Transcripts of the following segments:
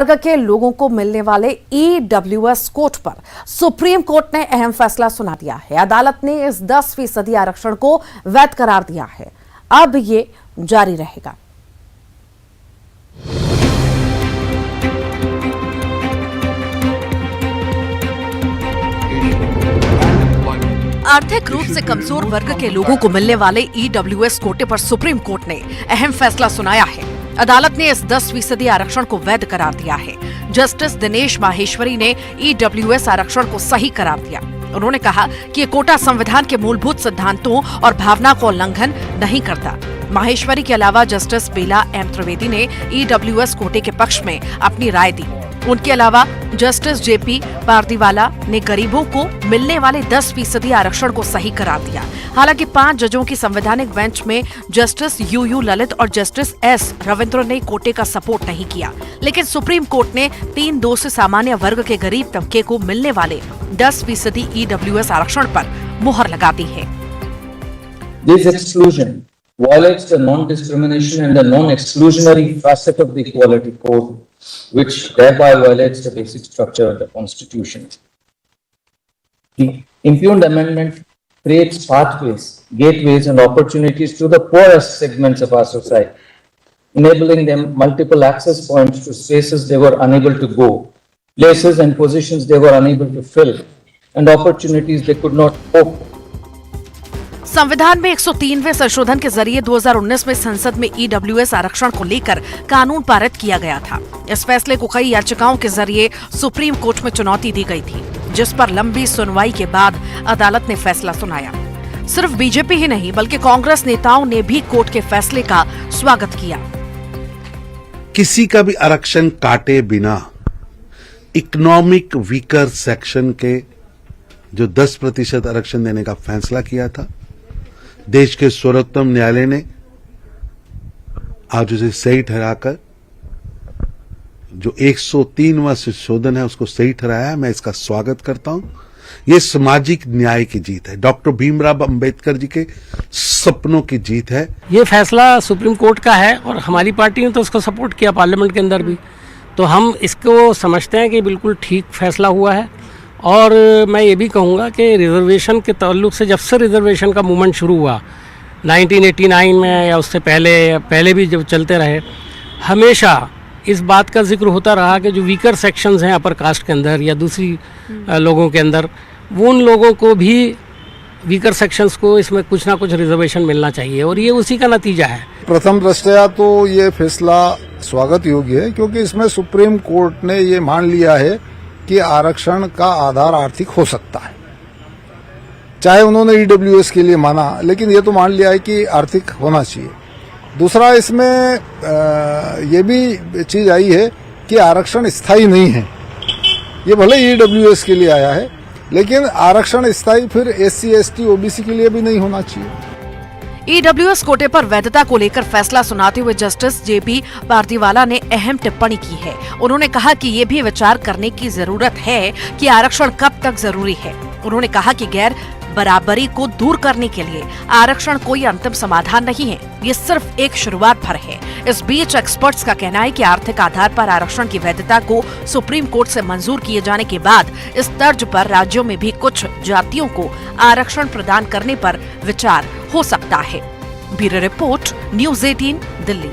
वर्ग के लोगों को मिलने वाले ईडब्ल्यूएस कोट पर सुप्रीम कोर्ट ने अहम फैसला सुना दिया है। अदालत ने इस 10% आरक्षण को वैध करार दिया है। अब ये जारी रहेगा। आर्थिक रूप से कमजोर वर्ग के लोगों को मिलने वाले ईडब्ल्यूएस कोटे पर सुप्रीम कोर्ट ने अहम फैसला सुनाया है। अदालत ने इस 10% आरक्षण को वैध करार दिया है। जस्टिस दिनेश माहेश्वरी ने ईडब्ल्यूएस आरक्षण को सही करार दिया। उन्होंने कहा कि ये कोटा संविधान के मूलभूत सिद्धांतों और भावना को उल्लंघन नहीं करता। माहेश्वरी के अलावा जस्टिस बेला एम त्रिवेदी ने ईडब्ल्यूएस कोटे के पक्ष में अपनी राय दी। उनके अलावा जस्टिस जेपी पारदीवाला ने गरीबों को मिलने वाले 10% आरक्षण को सही करार दिया। हालांकि 5 जजों की संवैधानिक बेंच में जस्टिस यूयू ललित और जस्टिस एस रविंद्र ने कोटे का सपोर्ट नहीं किया, लेकिन सुप्रीम कोर्ट ने 3-2 से सामान्य वर्ग के गरीब तबके को मिलने वाले 10% ईडब्ल्यूएस आरक्षण पर मुहर लगा दी है। This exclusion violates the non-discrimination and the non-exclusionary facet of the Equality Code, which thereby violates the basic structure of the Constitution. The impugned amendment creates pathways, gateways and opportunities to the poorest segments of our society, enabling them multiple access points to spaces they were unable to go, places and positions they were unable to fill, and opportunities they could not hope. संविधान में 103वें संशोधन के जरिए 2019 में संसद में EWS आरक्षण को लेकर कानून पारित किया गया था। इस फैसले को कई याचिकाओं के जरिए सुप्रीम कोर्ट में चुनौती दी गई थी, जिस पर लंबी सुनवाई के बाद अदालत ने फैसला सुनाया। सिर्फ बीजेपी ही नहीं बल्कि कांग्रेस नेताओं ने भी कोर्ट के फैसले का स्वागत किया। किसी का भी आरक्षण काटे बिना इकोनॉमिक वीकर सेक्शन के जो 10% आरक्षण देने का फैसला किया था, देश के सर्वोच्चतम न्यायालय ने आज उसे सही ठहराकर जो 103वां संशोधन है उसको सही ठहराया। मैं इसका स्वागत करता हूं। ये सामाजिक न्याय की जीत है, डॉक्टर भीमराव अंबेडकर जी के सपनों की जीत है। ये फैसला सुप्रीम कोर्ट का है और हमारी पार्टी ने तो उसको सपोर्ट किया पार्लियामेंट के अंदर भी, तो हम इसको समझते हैं कि बिल्कुल ठीक फैसला हुआ है। और मैं ये भी कहूँगा कि रिजर्वेशन के ताल्लुक से जब से रिजर्वेशन का मूवमेंट शुरू हुआ 1989 में या उससे पहले भी जब चलते रहे, हमेशा इस बात का जिक्र होता रहा कि जो वीकर सेक्शंस हैं अपर कास्ट के अंदर या दूसरी लोगों के अंदर, वो उन लोगों को भी वीकर सेक्शंस को इसमें कुछ ना कुछ रिजर्वेशन मिलना चाहिए और ये उसी का नतीजा है। प्रथम दृष्टया तो ये फैसला स्वागत योग्य है, क्योंकि इसमें सुप्रीम कोर्ट ने ये मान लिया है कि आरक्षण का आधार आर्थिक हो सकता है। चाहे उन्होंने ईडब्ल्यूएस के लिए माना, लेकिन ये तो मान लिया है कि आर्थिक होना चाहिए। दूसरा, इसमें ये भी चीज आई है कि आरक्षण स्थायी नहीं है। ये भले ईडब्ल्यूएस के लिए आया है, लेकिन आरक्षण स्थायी फिर एससी, एसटी, ओबीसी के लिए भी नहीं होना चाहिए। ईडब्ल्यूएस कोटे पर वैधता को लेकर फैसला सुनाते हुए जस्टिस जेपी पारदीवाला ने अहम टिप्पणी की है। उन्होंने कहा कि ये भी विचार करने की जरूरत है कि आरक्षण कब तक जरूरी है। उन्होंने कहा कि गैर बराबरी को दूर करने के लिए आरक्षण कोई अंतिम समाधान नहीं है, ये सिर्फ एक शुरुआत भर है। इस बीच एक्सपर्ट्स का कहना है कि आर्थिक आधार पर आरक्षण की वैधता को सुप्रीम कोर्ट से मंजूर किए जाने के बाद इस तर्ज पर राज्यों में भी कुछ जातियों को आरक्षण प्रदान करने पर विचार हो सकता है। Bureau report, news 18, Delhi.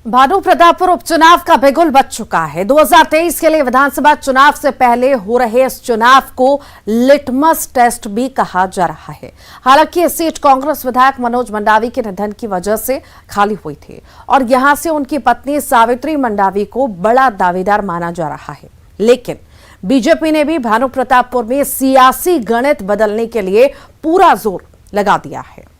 Bhanu Pratappur उपचुनाव का बिगुल बज चुका है। 2023 के लिए विधानसभा चुनाव से पहले हो रहे इस चुनाव को लिटमस टेस्ट भी कहा जा रहा है। हालांकि ये सीट कांग्रेस विधायक मनोज मंडावी के निधन की वजह से खाली हुई थी और यहां से उनकी पत्नी सावित्री मंडावी को बड़ा दावेदार माना जा रहा है। लेकिन बीजेपी ने भी भानु प्रतापपुर में सियासी गणित बदलने के लिए पूरा जोर लगा दिया है।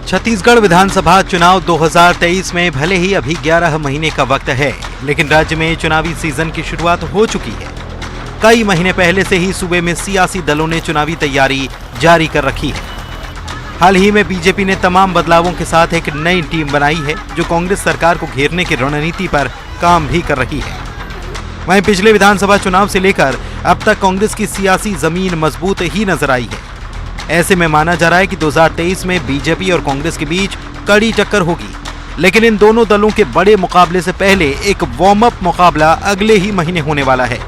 छत्तीसगढ़ विधानसभा चुनाव 2023 में भले ही अभी 11 महीने का वक्त है, लेकिन राज्य में चुनावी सीजन की शुरुआत हो चुकी है। कई महीने पहले से ही सूबे में सियासी दलों ने चुनावी तैयारी जारी कर रखी है। हाल ही में बीजेपी ने तमाम बदलावों के साथ एक नई टीम बनाई है, जो कांग्रेस सरकार को घेरने की रणनीति पर काम भी कर रही है। वहीं पिछले विधानसभा चुनाव से लेकर अब तक कांग्रेस की सियासी जमीन मजबूत ही नजर आई है। ऐसे में माना जा रहा है कि 2023 में बीजेपी और कांग्रेस के बीच कड़ी टक्कर होगी, लेकिन इन दोनों दलों के बड़े मुकाबले से पहले एक वार्म अप मुकाबला अगले ही महीने होने वाला है।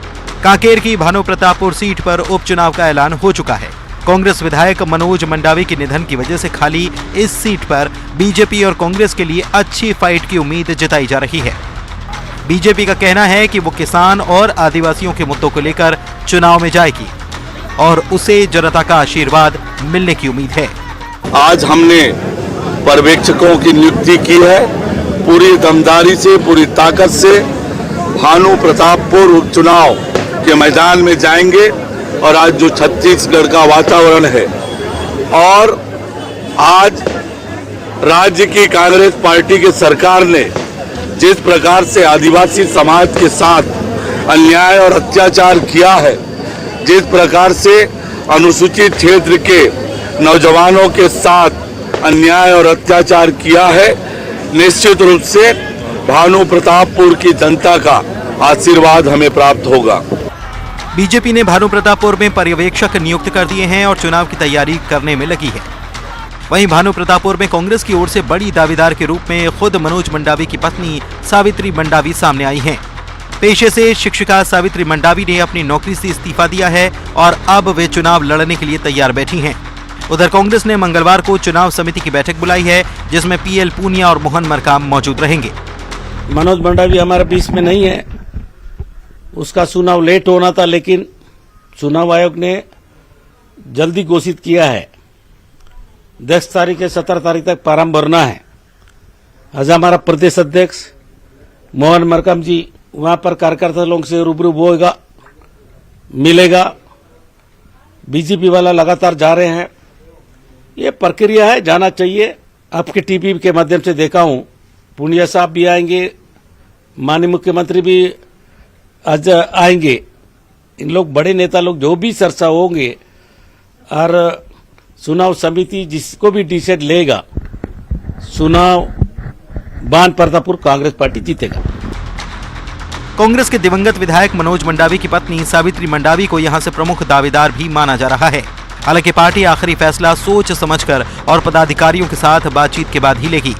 कांकेर की भानु प्रतापपुर सीट पर उपचुनाव का ऐलान हो चुका है। कांग्रेस विधायक मनोज मंडावी के निधन की वजह से खाली इस सीट पर बीजेपी और कांग्रेस के लिए अच्छी फाइट की उम्मीद जताई जा रही है। बीजेपी का कहना है कि वो किसान और आदिवासियों के मुद्दों को लेकर चुनाव में जाएगी और उसे जनता का आशीर्वाद मिलने की उम्मीद है। आज हमने पर्यवेक्षकों की नियुक्ति की है। पूरी दमदारी से, पूरी ताकत से भानु प्रतापपुर उपचुनाव के मैदान में जाएंगे और आज जो छत्तीसगढ़ का वातावरण है और आज राज्य की कांग्रेस पार्टी की सरकार ने जिस प्रकार से आदिवासी समाज के साथ अन्याय और अत्याचार किया है, जिस प्रकार से अनुसूचित क्षेत्र के नौजवानों के साथ अन्याय और अत्याचार किया है, निश्चित रूप से भानु प्रतापपुर की जनता का आशीर्वाद हमें प्राप्त होगा। बीजेपी ने भानु प्रतापपुर में पर्यवेक्षक नियुक्त कर दिए हैं और चुनाव की तैयारी करने में लगी है। वहीं भानु प्रतापपुर में कांग्रेस की ओर से बड़ी दावेदार के रूप में खुद मनोज मंडावी की पत्नी सावित्री मंडावी सामने आई हैं। पेशे से शिक्षिका सावित्री मंडावी ने अपनी नौकरी से इस्तीफा दिया है और अब वे चुनाव लड़ने के लिए तैयार बैठी हैं। उधर कांग्रेस ने मंगलवार को चुनाव समिति की बैठक बुलाई है, जिसमें पीएल पूनिया और मोहन मरकाम मौजूद रहेंगे। मनोज मंडावी हमारे बीच में नहीं है, उसका चुनाव लेट होना था, लेकिन चुनाव आयोग ने जल्दी घोषित किया है 10 तारीख से 17 तारीख तक फार्म भरना है। आज हमारा प्रदेश अध्यक्ष मोहन मरकाम जी वहां पर कार्यकर्ता लोगों से रूबरू होगा, मिलेगा। बीजेपी वाला लगातार जा रहे हैं, ये प्रक्रिया है, जाना चाहिए। आपके टीवी के माध्यम से देखा हूं, पूनिया साहब भी आएंगे, माननीय मुख्यमंत्री भी आज आएंगे। इन लोग बड़े नेता लोग जो भी चर्चा होंगे और चुनाव समिति जिसको भी डिसाइड लेगा, चुनाव भानु प्रतापपुर कांग्रेस पार्टी जीतेगा। कांग्रेस के दिवंगत विधायक मनोज मंडावी की पत्नी सावित्री मंडावी को यहां से प्रमुख दावेदार भी माना जा रहा है। हालांकि पार्टी आखिरी फैसला सोच समझकर और पदाधिकारियों के साथ बातचीत के बाद ही लेगी,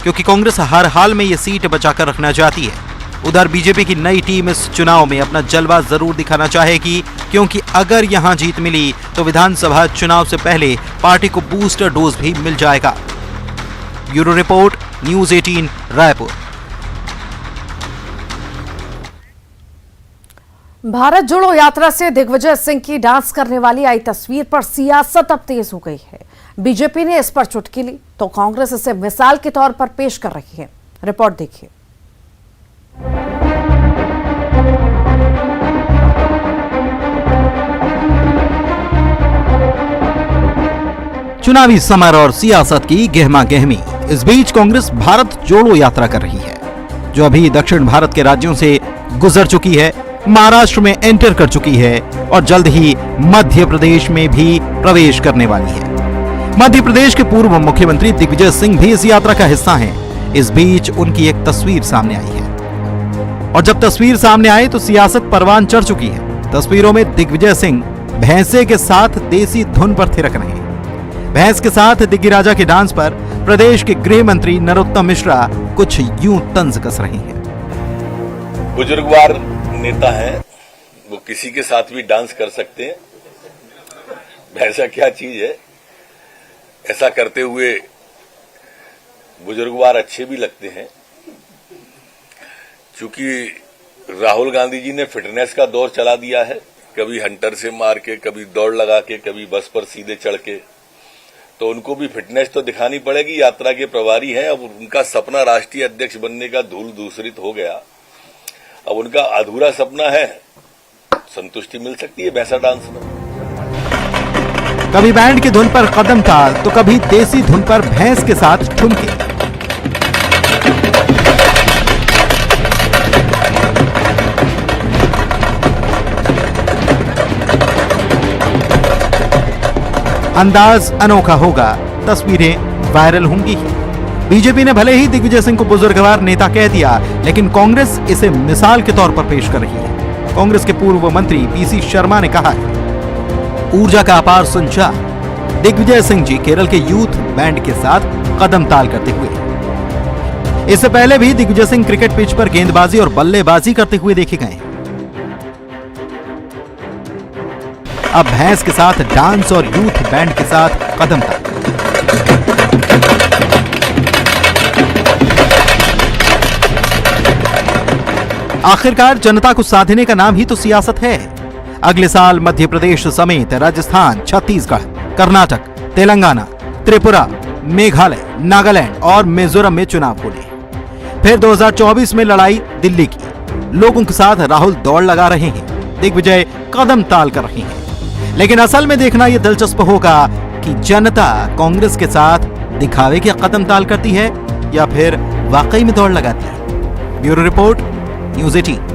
क्योंकि कांग्रेस हर हाल में ये सीट बचाकर रखना चाहती है। उधर बीजेपी की नई टीम इस चुनाव में अपना जलवा जरूर दिखाना चाहेगी, क्योंकि अगर यहां जीत मिली तो विधानसभा चुनाव से पहले पार्टी को बूस्टर डोज भी मिल जाएगा। Bureau report, news 18 Raipur. Bharat जोड़ो यात्रा से दिग्विजय सिंह की डांस करने वाली आई तस्वीर पर सियासत अब तेज हो गई है। बीजेपी ने इस पर चुटकी ली तो कांग्रेस इसे मिसाल के तौर पर पेश कर रही है। रिपोर्ट देखिए। चुनावी समर और सियासत की गहमा गहमी। इस बीच कांग्रेस भारत जोड़ो यात्रा कर रही है, जो अभी दक्षिण भारत के राज्यों से गुजर चुकी है, महाराष्ट्र में एंटर कर चुकी है और जल्द ही मध्य प्रदेश में भी प्रवेश करने वाली है। मध्य प्रदेश के पूर्व मुख्यमंत्री दिग्विजय सिंह भी इस यात्रा का हिस्सा हैं। इस बीच उनकी एक तस्वीर सामने आई है और जब तस्वीर सामने आई तो सियासत परवान चढ़ चुकी है। तस्वीरों में दिग्विजय सिंह भैंसे के साथ देसी धुन पर थिरक रहे हैं। भैंस के साथ दिग्गी राजा के डांस पर प्रदेश के गृह मंत्री नरोत्तम मिश्रा कुछ यूं तंज कस रहे हैं। बुजुर्गवार नेता है, वो किसी के साथ भी डांस कर सकते हैं। भैंसा क्या चीज है, ऐसा करते हुए बुजुर्गवार अच्छे भी लगते हैं। चूंकि राहुल गांधी जी ने फिटनेस का दौर चला दिया है, कभी हंटर से मार के, कभी दौड़ लगा के, कभी बस पर सीधे चढ़ के, तो उनको भी फिटनेस तो दिखानी पड़ेगी। यात्रा के प्रभारी हैं, अब उनका सपना राष्ट्रीय अध्यक्ष बनने का धूल दूसरित हो गया। अब उनका अधूरा सपना है, संतुष्टि मिल सकती है भैंसा डांस में। कभी बैंड की धुन पर कदम ताल तो कभी देसी धुन पर भैंस के साथ ठुमके। अंदाज अनोखा होगा, तस्वीरें वायरल होंगी। बीजेपी ने भले ही दिग्विजय सिंह को बुजुर्गवार नेता कह दिया, लेकिन कांग्रेस इसे मिसाल के तौर पर पेश कर रही है। कांग्रेस के पूर्व मंत्री पीसी शर्मा ने कहा है, ऊर्जा का अपार संचार, दिग्विजय सिंह जी केरल के यूथ बैंड के साथ कदम ताल करते हुए। इससे पहले भी दिग्विजय सिंह क्रिकेट पिच पर गेंदबाजी और बल्लेबाजी करते हुए देखे गए। अब भैंस के साथ डांस और यूथ बैंड के साथ कदम ताल। आखिरकार जनता को साधने का नाम ही तो सियासत है। अगले साल मध्य प्रदेश समेत राजस्थान, छत्तीसगढ़, कर्नाटक, तेलंगाना, त्रिपुरा, मेघालय, नागालैंड और मिजोरम में चुनाव होने। फिर 2024 में लड़ाई दिल्ली की। लोगों के साथ राहुल दौड़ लगा रहे हैं, दिग्विजय कदम ताल कर रहे हैं। लेकिन असल में देखना यह दिलचस्प होगा कि जनता कांग्रेस के साथ दिखावे के कदम ताल करती है या फिर वाकई में दौड़ लगाती है। Bureau report, news 18।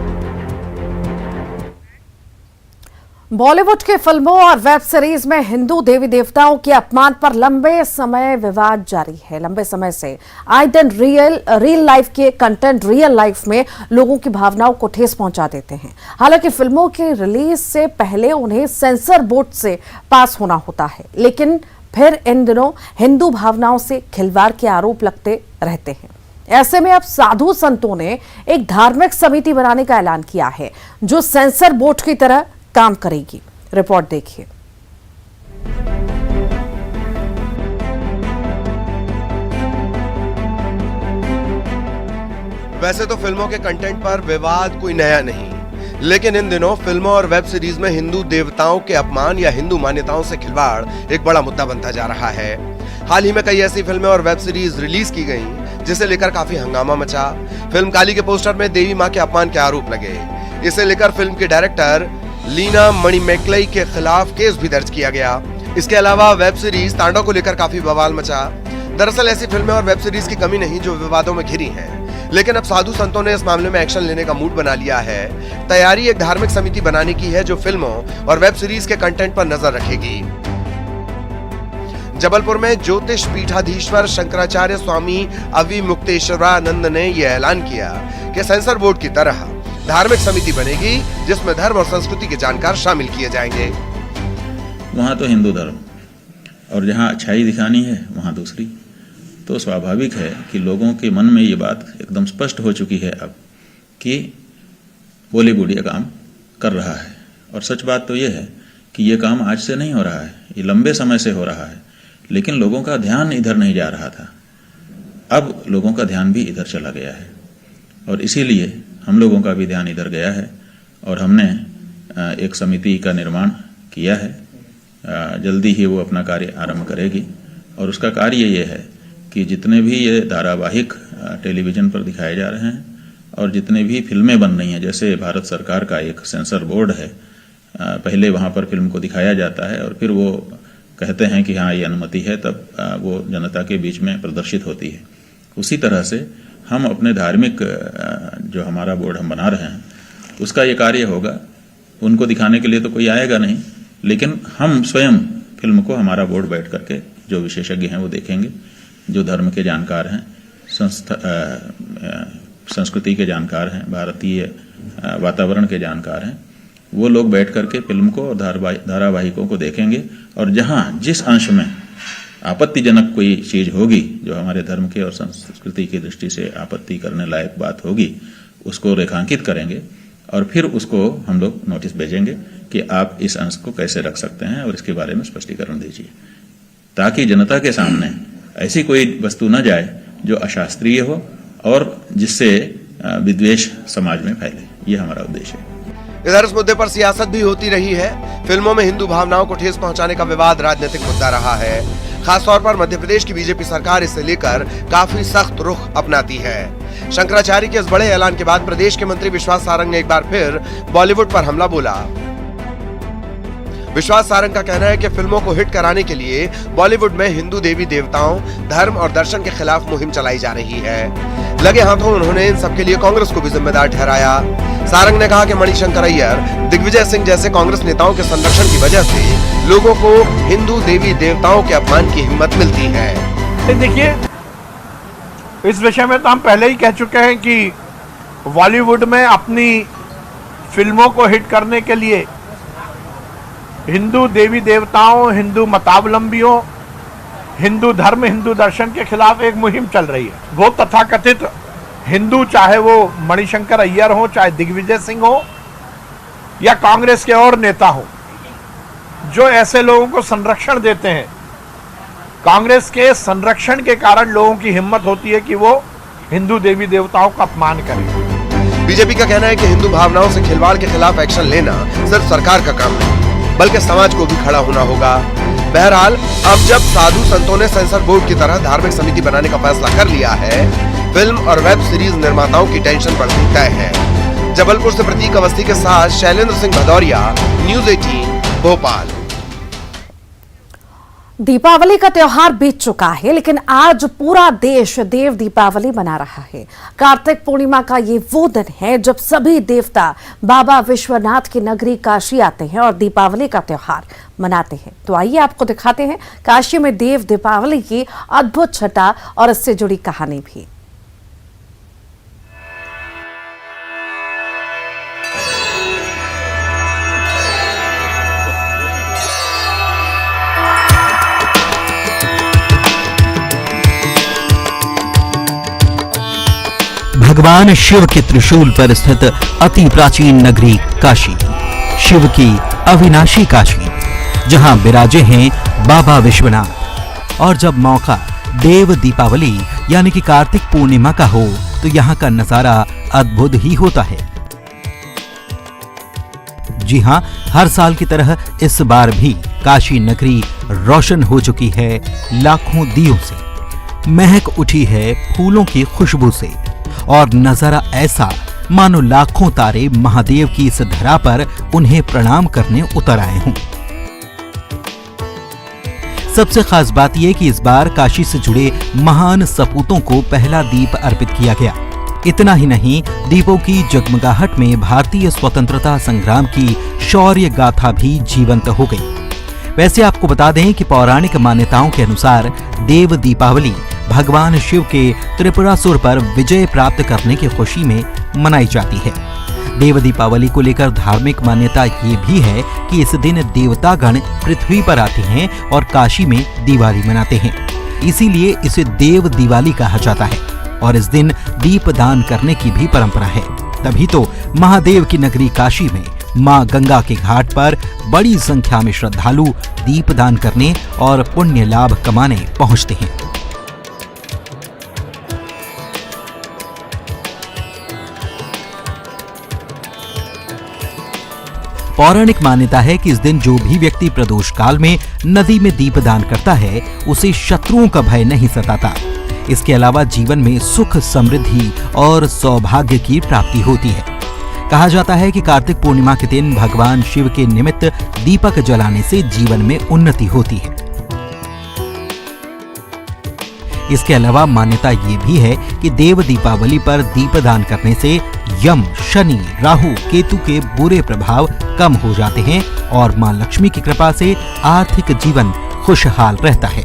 बॉलीवुड के फिल्मों और वेब सीरीज में हिंदू देवी देवताओं के अपमान पर लंबे समय विवाद जारी है। लंबे समय से आए दिन रियल लाइफ के कंटेंट रियल लाइफ में लोगों की भावनाओं को ठेस पहुंचा देते हैं। हालांकि फिल्मों के रिलीज से पहले उन्हें सेंसर बोर्ड से पास होना होता है, लेकिन फिर इन दिनों हिंदू भावनाओं से खिलवाड़ के आरोप लगते रहते हैं। ऐसे में अब साधु संतों ने एक धार्मिक समिति बनाने का ऐलान किया है जो सेंसर बोर्ड की तरह काम करेगी। रिपोर्ट देखिए। वैसे तो फिल्मों के कंटेंट पर विवाद कोई नया नहीं, लेकिन इन दिनों फिल्मों और वेब सीरीज में हिंदू देवताओं के अपमान या हिंदू मान्यताओं से खिलवाड़ एक बड़ा मुद्दा बनता जा रहा है। हाल ही में कई ऐसी फिल्में और वेब सीरीज रिलीज की गईं, जिसे लेकर काफी हंगामा मचा। फिल्म काली के पोस्टर में देवी मां के अपमान के आरोप लगे। इसे लेकर फिल्म के डायरेक्टर लीना मणिमेकलई के खिलाफ केस भी दर्ज किया गया। इसके अलावा वेब सीरीज तांडव को लेकर काफी बवाल मचा। दरअसल ऐसी फिल्में और वेब सीरीज की कमी नहीं जो विवादों में घिरी हैं, लेकिन अब साधु संतों ने इस मामले में एक्शन लेने का मूड बना लिया है। तैयारी एक धार्मिक समिति बनाने की है जो फिल्मों और वेब सीरीज के कंटेंट पर नजर रखेगी। जबलपुर में ज्योतिष पीठाधीश्वर शंकराचार्य स्वामी अविमुक्तेश्वरानंद ने यह ऐलान किया कि सेंसर बोर्ड की तरह धार्मिक समिति बनेगी जिसमें धर्म और संस्कृति के जानकार शामिल किए जाएंगे। वहाँ तो हिंदू धर्म और जहाँ अच्छाई दिखानी है वहाँ दूसरी, तो स्वाभाविक है कि लोगों के मन में ये बात एकदम स्पष्ट हो चुकी है अब कि बॉलीवुड ये काम कर रहा है। और सच बात तो ये है कि ये काम आज से नहीं हो रहा है, ये लंबे समय से हो रहा है, लेकिन लोगों का ध्यान इधर नहीं जा रहा था। अब लोगों का ध्यान भी इधर चला गया है और इसीलिए हम लोगों का भी ध्यान इधर गया है और हमने एक समिति का निर्माण किया है। जल्दी ही वो अपना कार्य आरंभ करेगी और उसका कार्य ये है कि जितने भी ये धारावाहिक टेलीविज़न पर दिखाए जा रहे हैं और जितने भी फिल्में बन रही हैं, जैसे भारत सरकार का एक सेंसर बोर्ड है, पहले वहाँ पर फिल्म को दिखाया जाता है और फिर वो कहते हैं कि हाँ ये अनुमति है, तब वो जनता के बीच में प्रदर्शित होती है। उसी तरह से हम अपने धार्मिक जो हमारा बोर्ड हम बना रहे हैं उसका ये कार्य होगा। उनको दिखाने के लिए तो कोई आएगा नहीं, लेकिन हम स्वयं फिल्म को हमारा बोर्ड बैठ करके जो विशेषज्ञ हैं वो देखेंगे, जो धर्म के जानकार हैं, संस्कृति के जानकार हैं, भारतीय वातावरण के जानकार हैं, वो लोग बैठ करके फिल्म को और धारावाहिकों को देखेंगे और जहाँ जिस अंश में आपत्तिजनक कोई चीज होगी जो हमारे धर्म के और संस्कृति की दृष्टि से आपत्ति करने लायक बात होगी उसको रेखांकित करेंगे और फिर उसको हम लोग नोटिस भेजेंगे कि आप इस अंश को कैसे रख सकते हैं और इसके बारे में स्पष्टीकरण दीजिए, ताकि जनता के सामने ऐसी कोई वस्तु न जाए जो अशास्त्रीय हो और जिससे विद्वेष समाज में फैले। ये हमारा उद्देश्य है। इधर इस मुद्दे पर सियासत भी होती रही है। फिल्मों में हिंदू भावनाओं को ठेस पहुंचाने का विवाद राजनीतिक मुद्दा रहा है। खासतौर पर मध्य प्रदेश की बीजेपी सरकार इसे लेकर काफी सख्त रुख अपनाती है। शंकराचार्य के इस बड़े ऐलान के बाद प्रदेश के मंत्री विश्वास सारंग ने एक बार फिर बॉलीवुड पर हमला बोला। विश्वास सारंग का कहना है कि फिल्मों को हिट कराने के लिए बॉलीवुड में हिंदू देवी देवताओं, धर्म और दर्शन के खिलाफ मुहिम चलाई जा रही है। लगे हाथों उन्होंने इन सब के लिए कांग्रेस को भी जिम्मेदार ठहराया। सारंग ने कहा कि मणिशंकर अय्यर, दिग्विजय सिंह जैसे कांग्रेस नेताओं के संरक्षण की वजह से लोगों को हिंदू देवी देवताओं के अपमान की हिम्मत मिलती है। देखिए, इस विषय में तो हम पहले ही कह चुके हैं कि बॉलीवुड में अपनी फिल्मों को हिट करने के लिए हिंदू देवी देवताओं, हिंदू मतावलंबियों, हिंदू धर्म, हिंदू दर्शन के खिलाफ एक मुहिम चल रही है। वो तथाकथित हिंदू, चाहे वो मणिशंकर अय्यर हो, चाहे दिग्विजय सिंह हो या कांग्रेस के और नेता हो, जो ऐसे लोगों को संरक्षण देते हैं, कांग्रेस के संरक्षण के कारण लोगों की हिम्मत होती है कि वो हिंदू देवी देवताओं का अपमान करें। बीजेपी का कहना है कि हिंदू भावनाओं से खिलवाड़ के खिलाफ एक्शन लेना सिर्फ सरकार का काम नहीं, बल्कि समाज को भी खड़ा होना होगा। बहरहाल अब जब साधु संतों ने सेंसर बोर्ड की तरह धार्मिक समिति बनाने का फैसला कर लिया है, फिल्म और वेब सीरीज निर्माताओं की टेंशन बढ़ती तय है। जबलपुर से प्रतीक अवस्थी के साथ शैलेंद्र सिंह भदौरिया, न्यूज 18 भोपाल। दीपावली का त्योहार बीत चुका है, लेकिन आज पूरा देश देव दीपावली मना रहा है। कार्तिक पूर्णिमा का ये वो दिन है जब सभी देवता बाबा विश्वनाथ की नगरी काशी आते हैं और दीपावली का त्योहार मनाते हैं। तो आइए आपको दिखाते हैं काशी में देव दीपावली की अद्भुत छटा और इससे जुड़ी कहानी भी। भगवान शिव के त्रिशूल पर स्थित अति प्राचीन नगरी काशी, शिव की अविनाशी काशी, जहां विराजे हैं बाबा विश्वनाथ। और जब मौका देव दीपावली यानी कि कार्तिक पूर्णिमा का हो तो यहां का नजारा अद्भुत ही होता है। जी हां, हर साल की तरह इस बार भी काशी नगरी रोशन हो चुकी है लाखों दियों से, महक उठी है फूलों की खुशबू से और नजारा ऐसा मानो लाखों तारे महादेव की इस धरा पर उन्हें प्रणाम करने उतर आए हों। सबसे खास बात यह कि इस बार काशी से जुड़े महान सपूतों को पहला दीप अर्पित किया गया। इतना ही नहीं, दीपों की जगमगाहट में भारतीय स्वतंत्रता संग्राम की शौर्य गाथा भी जीवंत हो गई। वैसे आपको बता दें कि पौराणिक मान्यताओं के अनुसार देव दीपावली भगवान शिव के त्रिपुरासुर पर विजय प्राप्त करने की खुशी में मनाई जाती है। देव दीपावली को लेकर धार्मिक मान्यता ये भी है कि इस दिन देवतागण पृथ्वी पर आते हैं और काशी में दिवाली मनाते हैं, इसीलिए इसे देव दिवाली कहा जाता है। और इस दिन दीप दान करने की भी परंपरा है। तभी तो महादेव की नगरी काशी में मां गंगा के घाट पर बड़ी संख्या में श्रद्धालु दीप दान करने और पुण्य लाभ कमाने पहुंचते हैं। पौराणिक मान्यता है कि इस दिन जो भी व्यक्ति प्रदोष काल में नदी में दीप दान करता है उसे शत्रुओं का भय नहीं सताता। इसके अलावा जीवन में सुख, समृद्धि और सौभाग्य की प्राप्ति होती है। कहा जाता है कि कार्तिक पूर्णिमा के दिन भगवान शिव के निमित्त दीपक जलाने से जीवन में उन्नति होती है। इसके अलावा मान्यता ये भी है कि देव दीपावली पर दीपदान करने से यम, शनि, राहु, केतु के बुरे प्रभाव कम हो जाते हैं और मां लक्ष्मी की कृपा से आर्थिक जीवन खुशहाल रहता है।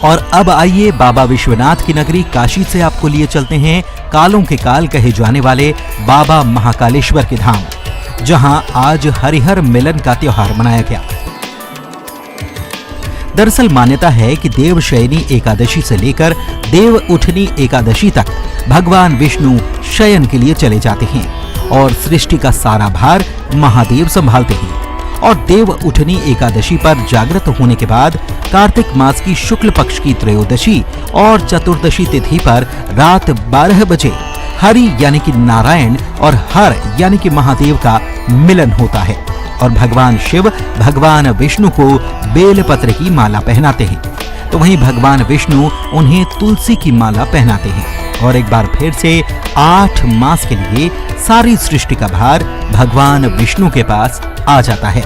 और अब आइए बाबा विश्वनाथ की नगरी काशी से आपको लिए चलते हैं कालों के काल कहे जाने वाले बाबा महाकालेश्वर के धाम, जहां आज हरिहर मिलन का त्योहार मनाया गया। दरअसल मान्यता है कि देवशयनी एकादशी से लेकर देव उठनी एकादशी तक भगवान विष्णु शयन के लिए चले जाते हैं और सृष्टि का सारा भार महादेव संभालते हैं। और देव उठनी एकादशी पर जागृत होने के बाद कार्तिक मास की शुक्ल पक्ष की त्रयोदशी और चतुर्दशी तिथि पर रात 12 बजे हरि यानी कि नारायण और हर यानी कि महादेव का मिलन होता है और भगवान शिव भगवान विष्णु को बेलपत्र की माला पहनाते हैं, तो वहीं भगवान विष्णु उन्हें तुलसी की माला पहनाते हैं। और एक बार फिर से 8 मास के लिए सारी सृष्टि का भार भगवान विष्णु के पास आ जाता है।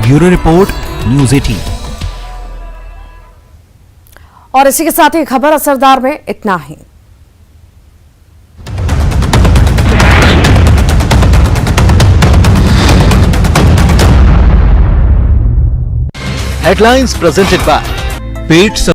Bureau report, news 18। और इसी के साथ ही खबर असरदार में इतना ही। Headlines presented by pet